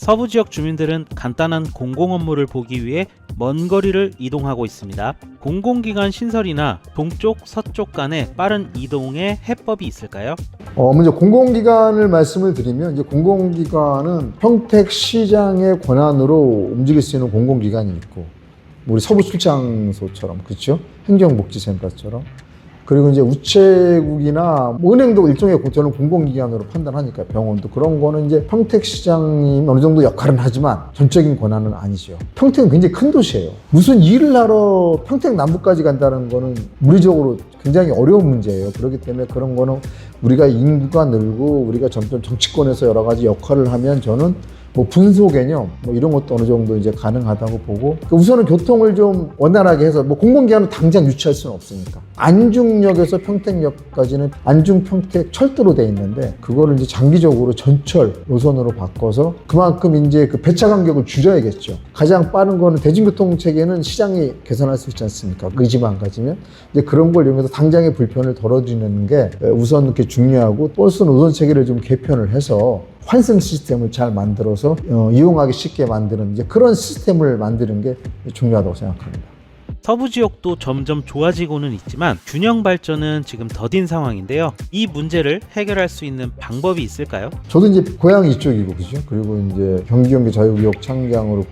서부 지역 주민들은 간단한 공공 업무를 보기 위해 먼 거리를 이동하고 있습니다. 공공기관 신설이나 동쪽, 서쪽 간의 빠른 이동의 해법이 있을까요? 먼저 공공기관을 말씀을 드리면, 이제 공공기관은 평택시장의 권한으로 움직일 수 있는 공공기관이 있고, 우리 서부출장소처럼, 그렇죠? 행정복지센터처럼. 그리고 이제 우체국이나 은행도 일종의 저는 공공기관으로 판단하니까, 병원도 그런 거는 이제 평택시장이 어느 정도 역할은 하지만 전적인 권한은 아니죠. 평택은 굉장히 큰 도시예요. 무슨 일을 하러 평택 남부까지 간다는 거는 물리적으로 굉장히 어려운 문제예요. 그렇기 때문에 그런 거는 우리가 인구가 늘고 우리가 점점 정치권에서 여러 가지 역할을 하면 저는 분소 개념 이런 것도 어느 정도 이제 가능하다고 보고, 우선은 교통을 좀 원활하게 해서 공공기관은 당장 유치할 수는 없으니까 안중역에서 평택역까지는 안중 평택 철도로 돼 있는데, 그거를 이제 장기적으로 전철 노선으로 바꿔서 그만큼 이제 그 배차 간격을 줄여야겠죠. 가장 빠른 거는 대중교통 체계는 시장이 개선할 수 있지 않습니까? 의지만 가지면. 이제 그런 걸 이용해서 당장의 불편을 덜어주는 게 우선 이렇게 중요하고, 버스 노선 체계를 좀 개편을 해서 환승 시스템을 잘 만들어서 이용하기 쉽게 만드는 이제 그런 시스템을 만드는 게 중요하다고 생각합니다. 서부 지역도 점점 좋아지고는 있지만 균형 발전은 지금 더딘 상황인데요. 이 문제를 해결할 수 있는 방법이 있을까요? 저도 이제 고향이 이쪽이고, 그죠? 그리고 이제 경기 자유구역 창장으로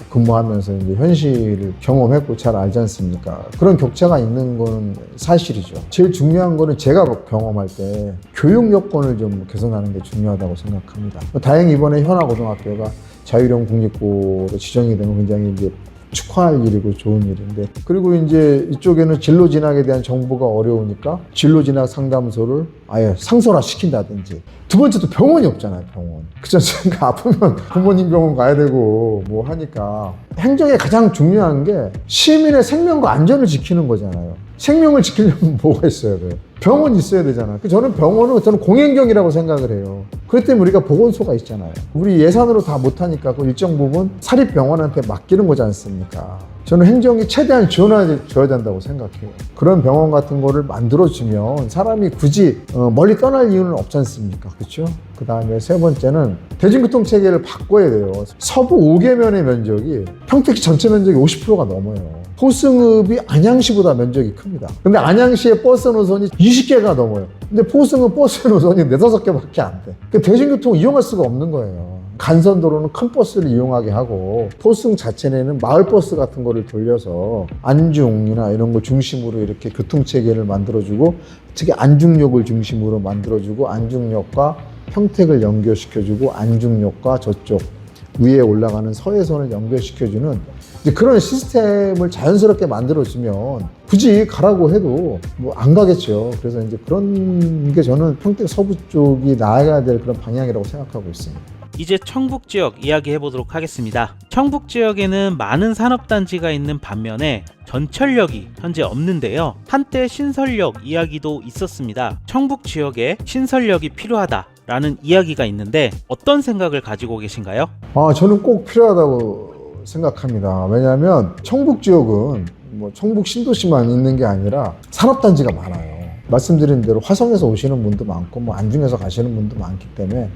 근무하면서 이제 현실을 경험했고 잘 알지 않습니까? 그런 격차가 있는 거는 사실이죠. 제일 중요한 거는 제가 경험할 때 교육 여건을 좀 개선하는 게 중요하다고 생각합니다. 다행히 이번에 현아고등학교가 자율형 국립고로 지정이 되면 굉장히 이제 축하할 일이고 좋은 일인데, 그리고 이제 이쪽에는 진로 진학에 대한 정보가 어려우니까 진로 진학 상담소를 아예 상설화 시킨다든지, 두 번째 또 병원이 없잖아요. 병원, 그렇지 않습니까? 아프면 부모님 병원 가야 되고 하니까 행정의 가장 중요한 게 시민의 생명과 안전을 지키는 거잖아요. 생명을 지키려면 뭐가 있어야 돼요? 병원이 있어야 되잖아요. 저는 저는 공행경이라고 생각을 해요. 그렇기 때문에 우리가 보건소가 있잖아요. 우리 예산으로 다 못하니까 그 일정 부분 사립병원한테 맡기는 거지 않습니까? 저는 행정이 최대한 지원해줘야 된다고 생각해요. 그런 병원 같은 거를 만들어주면 사람이 굳이 멀리 떠날 이유는 없지 않습니까? 그렇죠? 그 다음에 세 번째는 대중교통 체계를 바꿔야 돼요. 서부 5개면의 면적이 평택시 전체 면적이 50%가 넘어요. 포승읍이 안양시보다 면적이 큽니다. 근데 안양시의 버스 노선이 20개가 넘어요. 근데 포승읍 버스 노선이 4-5개밖에 안 돼. 대중교통 이용할 수가 없는 거예요. 간선도로는 큰 버스를 이용하게 하고, 포승 자체는 마을버스 같은 거를 돌려서 안중이나 이런 거 중심으로 이렇게 교통체계를 만들어주고, 특히 안중역을 중심으로 만들어주고, 안중역과 평택을 연결시켜주고, 안중역과 저쪽 위에 올라가는 서해선을 연결시켜주는 이제 그런 시스템을 자연스럽게 만들어주면 굳이 가라고 해도 안 가겠죠. 그래서 이제 그런 게 저는 평택 서부 쪽이 나아가야 될 그런 방향이라고 생각하고 있습니다. 이제 청북 지역 이야기해 보도록 하겠습니다. 청북 지역에는 많은 산업단지가 있는 반면에 전철역이 현재 없는데요. 한때 신설역 이야기도 있었습니다. 청북 지역에 신설역이 필요하다라는 이야기가 있는데 어떤 생각을 가지고 계신가요? 저는 꼭 필요하다고 생각합니다. 왜냐하면 청북 지역은 청북 신도시만 있는 게 아니라 산업단지가 많아요. 말씀드린 대로 화성에서 오시는 분도 많고 안중에서 가시는 분도 많기 때문에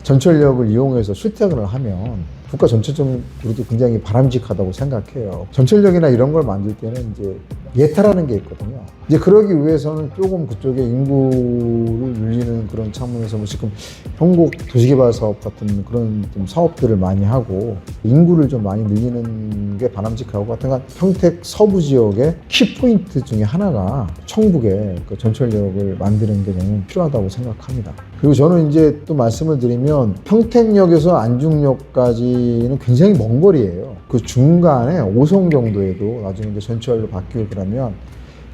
전철역을 이용해서 출퇴근을 하면 국가 전체적으로도 굉장히 바람직하다고 생각해요. 전철역이나 이런 걸 만들 때는 이제 예타라는 게 있거든요. 이제 그러기 위해서는 조금 그쪽에 인구를 늘리는 그런 차원에서 지금 경북 도시개발 사업 같은 그런 좀 사업들을 많이 하고 인구를 좀 많이 늘리는 게 바람직하고, 같은 평택 서부 지역의 키포인트 중에 하나가 청북에 그 전철역을 만드는 게 저는 필요하다고 생각합니다. 그리고 저는 이제 또 말씀을 드리면 평택역에서 안중역까지는 굉장히 먼 거리예요. 그 중간에 오송 정도에도 나중에 이제 전철로 바뀌고 그러면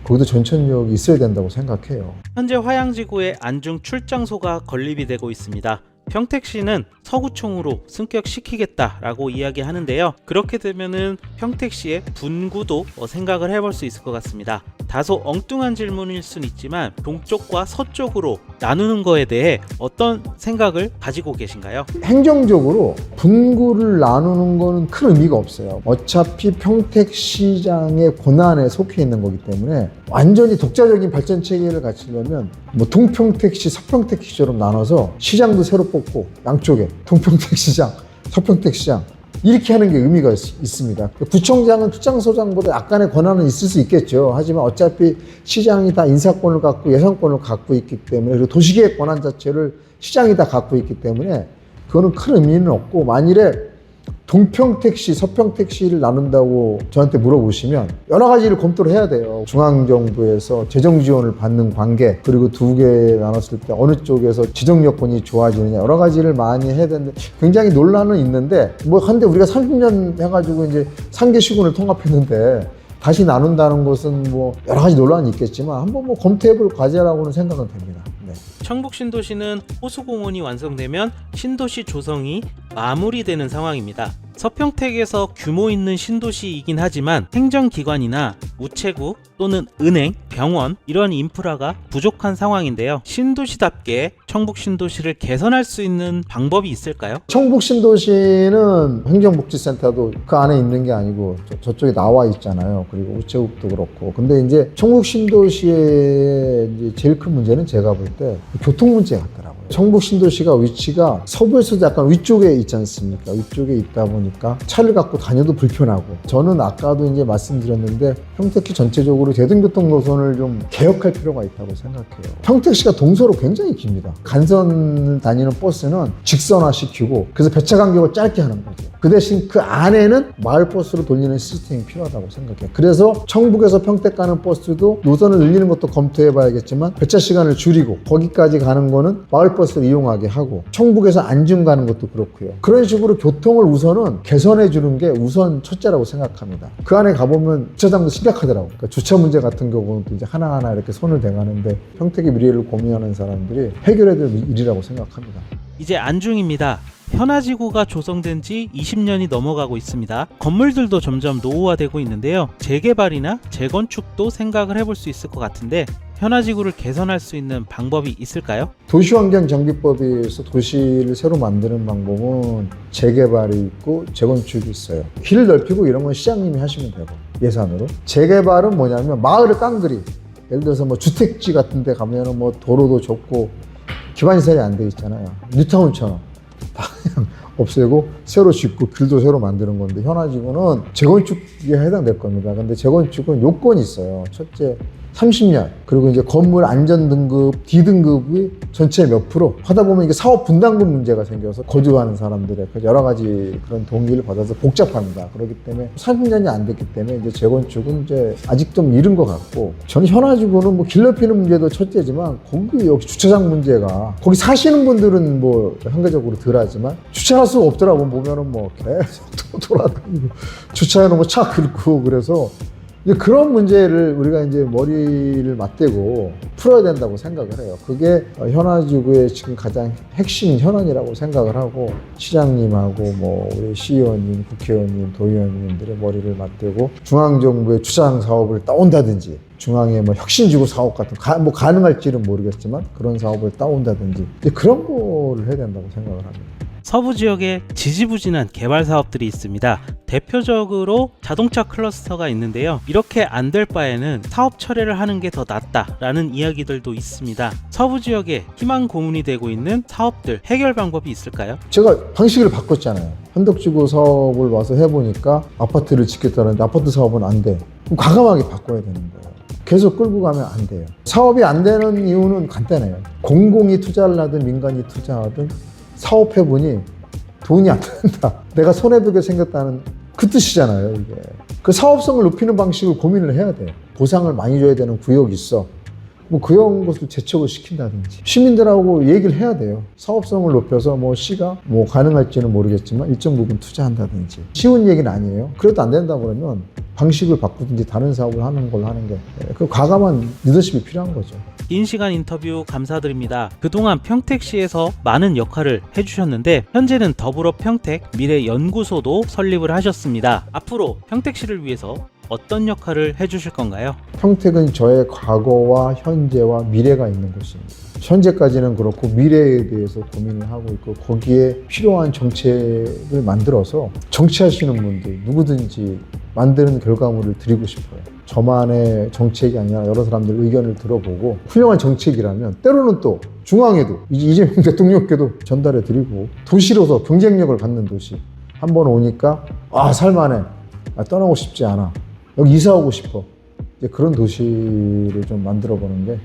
거기도 전철역이 있어야 된다고 생각해요. 현재 화양지구에 안중 출장소가 건립이 되고 있습니다. 평택시는 서구청으로 승격시키겠다라고 이야기하는데요. 그렇게 되면은 평택시의 분구도 생각을 해볼 수 있을 것 같습니다. 다소 엉뚱한 질문일 순 있지만 동쪽과 서쪽으로 나누는 거에 대해 어떤 생각을 가지고 계신가요? 행정적으로 분구를 나누는 거는 큰 의미가 없어요. 어차피 평택시장의 권한에 속해 있는 거기 때문에 완전히 독자적인 발전 체계를 갖추려면 동평택시, 서평택시처럼 나눠서 시장도 새로 뽑고 양쪽에 동평택시장, 서평택시장 이렇게 하는 게 의미가 있습니다. 구청장은 출장소장보다 약간의 권한은 있을 수 있겠죠. 하지만 어차피 시장이 다 인사권을 갖고 예산권을 갖고 있기 때문에, 그리고 도시계획 권한 자체를 시장이 다 갖고 있기 때문에 그거는 큰 의미는 없고, 만일에 동평택시, 서평택시를 나눈다고 저한테 물어보시면 여러 가지를 검토를 해야 돼요. 중앙정부에서 재정 지원을 받는 관계, 그리고 두 개 나눴을 때 어느 쪽에서 지정 여건이 좋아지느냐, 여러 가지를 많이 해야 되는데 굉장히 논란은 있는데, 한데 우리가 30년 해가지고 이제 3개 시군을 통합했는데 다시 나눈다는 것은 여러 가지 논란이 있겠지만 한번 검토해볼 과제라고는 생각은 됩니다. 네. 청북 신도시는 호수공원이 완성되면 신도시 조성이 마무리되는 상황입니다. 서평택에서 규모 있는 신도시이긴 하지만 행정기관이나 우체국 또는 은행, 병원 이런 인프라가 부족한 상황인데요. 신도시답게 청북 신도시를 개선할 수 있는 방법이 있을까요? 청북 신도시는 행정복지센터도 그 안에 있는 게 아니고 저쪽에 나와 있잖아요. 그리고 우체국도 그렇고. 근데 이제 청북 신도시의 이제 제일 큰 문제는 제가 볼 때 교통 문제 같더라고요. 청북 신도시가 위치가 서부에서도 약간 위쪽에 있지 않습니까? 위쪽에 있다 보니까 차를 갖고 다녀도 불편하고, 저는 아까도 이제 말씀드렸는데 평택시 전체적으로 대중교통 노선을 좀 개혁할 필요가 있다고 생각해요. 평택시가 동서로 굉장히 깁니다. 간선을 다니는 버스는 직선화시키고 그래서 배차 간격을 짧게 하는 거죠. 그 대신 그 안에는 마을버스로 돌리는 시스템이 필요하다고 생각해요. 그래서 청북에서 평택 가는 버스도 노선을 늘리는 것도 검토해 봐야겠지만 배차 시간을 줄이고 거기까지 가는 거는 마을버스를 이용하게 하고, 청북에서 안중 가는 것도 그렇고요. 그런 식으로 교통을 우선은 개선해 주는 게 우선 첫째라고 생각합니다. 그 안에 가보면 주차장도 심각하더라고요. 그러니까 주차 문제 같은 경우는 또 이제 하나하나 이렇게 손을 대가는데 평택의 미래를 고민하는 사람들이 해결해야 될 일이라고 생각합니다. 이제 안중입니다. 현아지구가 조성된 지 20년이 넘어가고 있습니다. 건물들도 점점 노후화되고 있는데요. 재개발이나 재건축도 생각을 해볼 수 있을 것 같은데 현아지구를 개선할 수 있는 방법이 있을까요? 도시환경정비법에서 도시를 새로 만드는 방법은 재개발이 있고 재건축이 있어요. 길을 넓히고 이런 건 시장님이 하시면 되고, 예산으로. 재개발은 뭐냐면 마을을 깡그리, 예를 들어서 주택지 같은 데 가면은 도로도 좁고 기반시설이 안 돼 있잖아요. 뉴타운처럼 다 그냥 없애고 새로 짓고 길도 새로 만드는 건데, 현아지구는 재건축에 해당될 겁니다. 근데 재건축은 요건이 있어요. 첫째, 30년, 그리고 이제 건물 안전등급, D등급이 전체 몇 프로 하다 보면 이게 사업 분담금 문제가 생겨서 거주하는 사람들의 여러 가지 그런 동기를 받아서 복잡합니다. 그렇기 때문에 30년이 안 됐기 때문에 이제 재건축은 이제 아직 좀 이른 것 같고, 저는 현아지구는 길 넓히는 문제도 첫째지만 거기 역시 주차장 문제가, 거기 사시는 분들은 현대적으로 덜 하지만 주차할 수가 없더라고. 보면은 계속 돌아다니고 주차해놓으면 차 긁고, 그래서 이제 그런 문제를 우리가 이제 머리를 맞대고 풀어야 된다고 생각을 해요. 그게 현아지구의 지금 가장 핵심 현안이라고 생각을 하고, 시장님하고 우리 시의원님, 국회의원님, 도의원님들의 머리를 맞대고 중앙정부의 주차장 사업을 따온다든지, 중앙에 혁신지구 사업 같은 가능할지는 모르겠지만 그런 사업을 따온다든지, 그런 거를 해야 된다고 생각을 합니다. 서부 지역에 지지부진한 개발 사업들이 있습니다. 대표적으로 자동차 클러스터가 있는데요. 이렇게 안 될 바에는 사업 철회를 하는 게 더 낫다라는 이야기들도 있습니다. 서부 지역에 희망 고문이 되고 있는 사업들, 해결 방법이 있을까요? 제가 방식을 바꿨잖아요. 현덕지구 사업을 와서 해보니까 아파트를 짓겠다는데 아파트 사업은 안 돼. 그럼 과감하게 바꿔야 되는 거예요. 계속 끌고 가면 안 돼요. 사업이 안 되는 이유는 간단해요. 공공이 투자를 하든 민간이 투자하든 사업해보니 돈이 안 된다, 내가 손해보게 생겼다는 그 뜻이잖아요. 이게 그 사업성을 높이는 방식을 고민을 해야 돼. 보상을 많이 줘야 되는 구역이 있어. 그런 것을 재촉을 시킨다든지 시민들하고 얘기를 해야 돼요. 사업성을 높여서 시가 가능할지는 모르겠지만 일정 부분 투자한다든지. 쉬운 얘기는 아니에요. 그래도 안 된다 그러면 방식을 바꾸든지 다른 사업을 하는 걸로 하는 게, 그 과감한 리더십이 필요한 거죠. 긴 시간 인터뷰 감사드립니다. 그동안 평택시에서 많은 역할을 해주셨는데 현재는 더불어 평택 미래연구소도 설립을 하셨습니다. 앞으로 평택시를 위해서 어떤 역할을 해주실 건가요? 평택은 저의 과거와 현재와 미래가 있는 곳입니다. 현재까지는 그렇고 미래에 대해서 고민을 하고 있고 거기에 필요한 정책을 만들어서 정치하시는 분들 누구든지 만드는 결과물을 드리고 싶어요. 저만의 정책이 아니라 여러 사람들 의견을 들어보고 훌륭한 정책이라면 때로는 또 중앙에도 이재명 대통령께도 전달해 드리고 도시로서 경쟁력을 갖는 도시 한번 오니까 살만해, 떠나고 싶지 않아, 여기 이사 오고 싶어, 이제 그런 도시를 좀 만들어 보는 게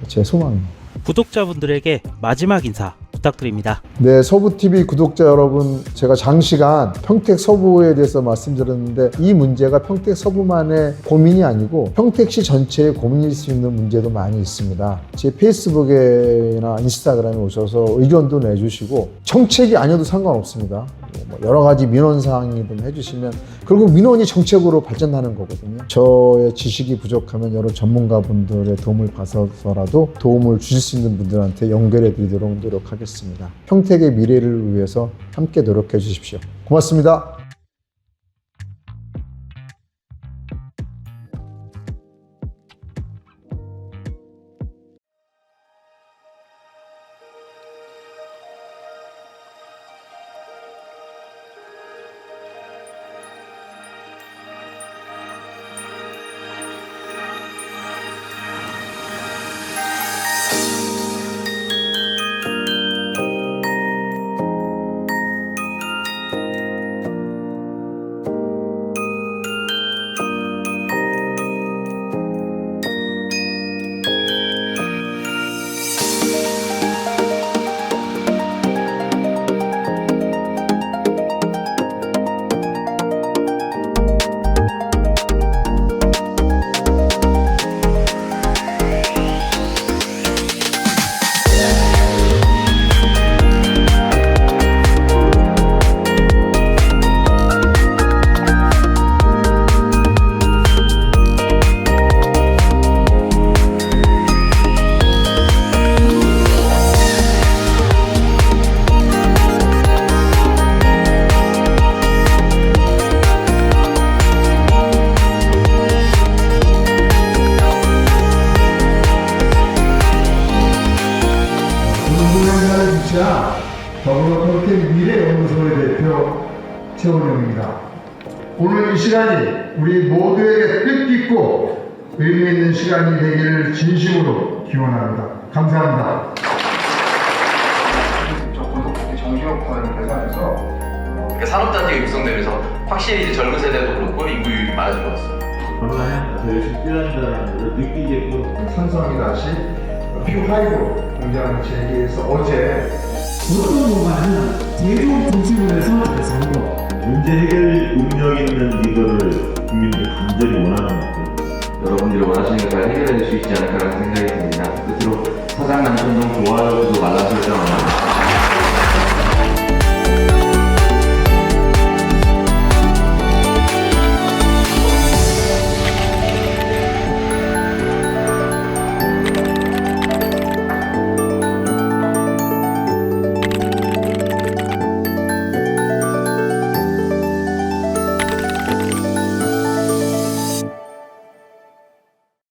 제 소망입니다. 구독자분들에게 마지막 인사 부탁드립니다. 네, 서부TV 구독자 여러분, 제가 장시간 평택 서부에 대해서 말씀드렸는데 이 문제가 평택 서부만의 고민이 아니고 평택시 전체의 고민일 수 있는 문제도 많이 있습니다. 제 페이스북이나 인스타그램에 오셔서 의견도 내주시고 정책이 아니어도 상관없습니다. 여러 가지 민원사항이든 해주시면 결국 민원이 정책으로 발전하는 거거든요. 저의 지식이 부족하면 여러 전문가분들의 도움을 받아서라도 도움을 주실 수 있는 분들한테 연결해 드리도록 노력하겠습니다. 평택의 미래를 위해서 함께 노력해 주십시오. 고맙습니다. 더불어평택 미래연구소의 대표 최원영입니다. 오늘 이 시간이 우리 모두에게 뜻깊고 의미 있는 시간이 되기를 진심으로 기원합니다. 감사합니다. 정신력을 개선해서 산업단지가 육성되면서 확실히 이제 젊은 세대도 그렇고 인구 유입이 많아진 것 같습니다. 얼마나 더 열심히 뛰어야 한다는 걸 느끼게끔 산성이 다시 퓨하이로 공장을 재개해서 어제 어떤 뭐가 제일 좋은 중심을 해서 선거 문제 해결 능력 있는 리더를 국민들이 간절히 원하는 만큼 여러분들이 원하시는 걸 잘 해결해 줄 수 있지 않을까라는 생각이 듭니다. 끝으로 사장 남천동 좋아요 구독 알람 설정